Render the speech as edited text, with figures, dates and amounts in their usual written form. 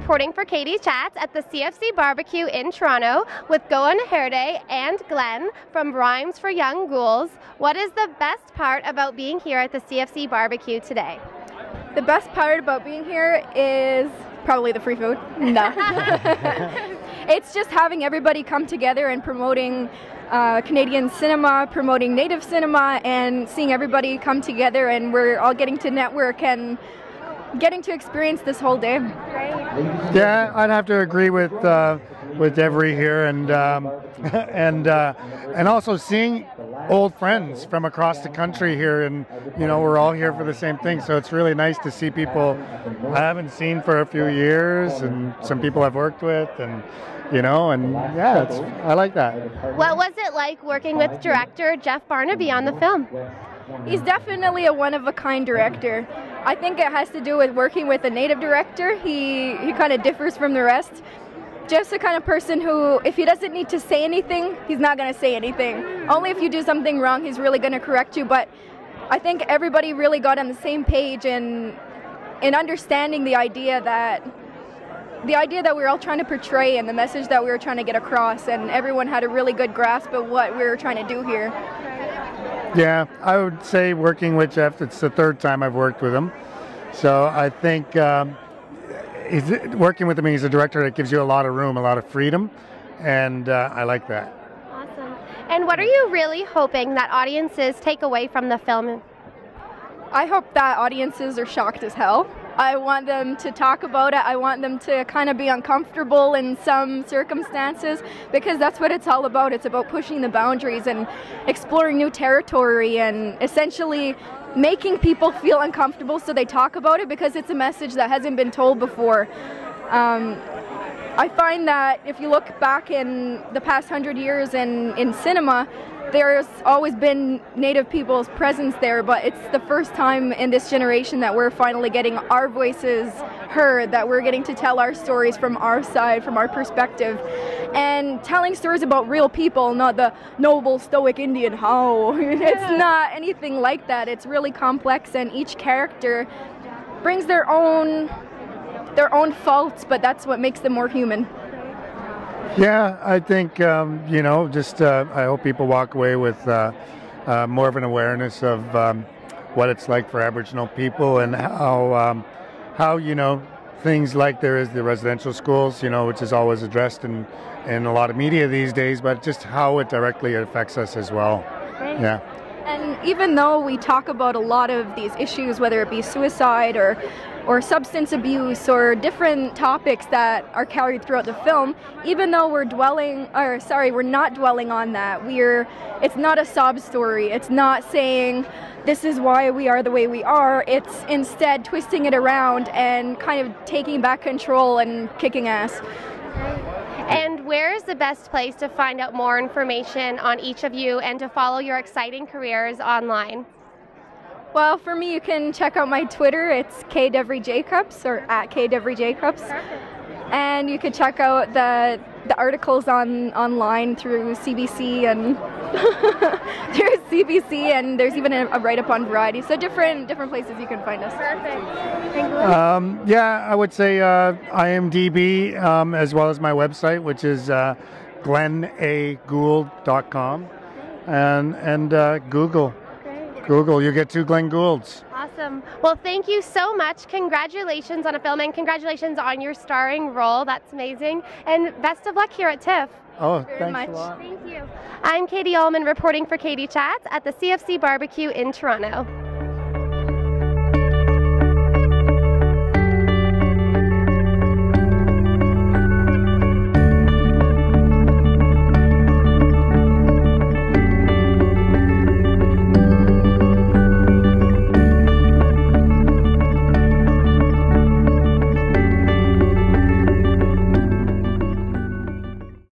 reporting for Katie Chats at the CFC Bbq in Toronto with Kawennahere and Glen from Rhymes for Young Ghouls. What is the best part about being here at the CFC Bbq today? The best part about being here is probably the free food. No. It's just having everybody come together and promoting Canadian cinema, promoting Native cinema, and seeing everybody come together, and we're all getting to network and getting to experience this whole day. Yeah, I'd have to agree with Devery here, and also seeing old friends from across the country here, and we're all here for the same thing. So it's really nice to see people I haven't seen for a few years, and some people I've worked with, and yeah, I like that. What was it like working with director Jeff Barnaby on the film? He's definitely a one-of-a-kind director. I think it has to do with working with a Native director. He kind of differs from the rest. Just the kind of person who, if he doesn't need to say anything, he's not going to say anything. Only if you do something wrong, he's really going to correct you. But I think everybody really got on the same page in understanding the idea that we were all trying to portray and the message that we were trying to get across, and everyone had a really good grasp of what we were trying to do here. Yeah, I would say working with Jeff, it's the third time I've worked with him. So I think working with him, he's a director that gives you a lot of room, a lot of freedom, and I like that. Awesome. And what are you really hoping that audiences take away from the film? I hope that audiences are shocked as hell. I want them to talk about it. I want them to kind of be uncomfortable in some circumstances, because that's what it's all about. It's about pushing the boundaries and exploring new territory, and essentially making people feel uncomfortable so they talk about it, because it's a message that hasn't been told before. I find that if you look back in the past 100 years in cinema, there's always been Native people's presence there, but it's the first time in this generation that we're finally getting our voices heard, that we're getting to tell our stories from our side, from our perspective, and telling stories about real people, not the noble stoic Indian how. It's not anything like that. It's really complex, and each character brings their own faults, but that's what makes them more human. Yeah, I think, I hope people walk away with more of an awareness of what it's like for Aboriginal people, and how things like there is the residential schools, which is always addressed in a lot of media these days, but just how it directly affects us as well. Right. Yeah. And even though we talk about a lot of these issues, whether it be suicide or substance abuse or different topics that are carried throughout the film, even though we're not dwelling on that. It's not a sob story. It's not saying this is why we are the way we are. It's instead twisting it around and kind of taking back control and kicking ass. And where is the best place to find out more information on each of you and to follow your exciting careers online? Well, for me, you can check out my Twitter. It's @KDeveryJacobs or @KDeveryJacobs. And you can check out the articles online through CBC and there's even a write-up on Variety. So different places you can find us. Perfect. Yeah, I would say IMDb, as well as my website, which is glenagould.com, and Google. Google, you get 2 Glen Goulds. Awesome. Well, thank you so much. Congratulations on a film, and congratulations on your starring role. That's amazing. And best of luck here at TIFF. Oh, very much. A lot. Thank you. I'm Katie Uhlmann reporting for Katie Chats at the CFC Bbq in Toronto.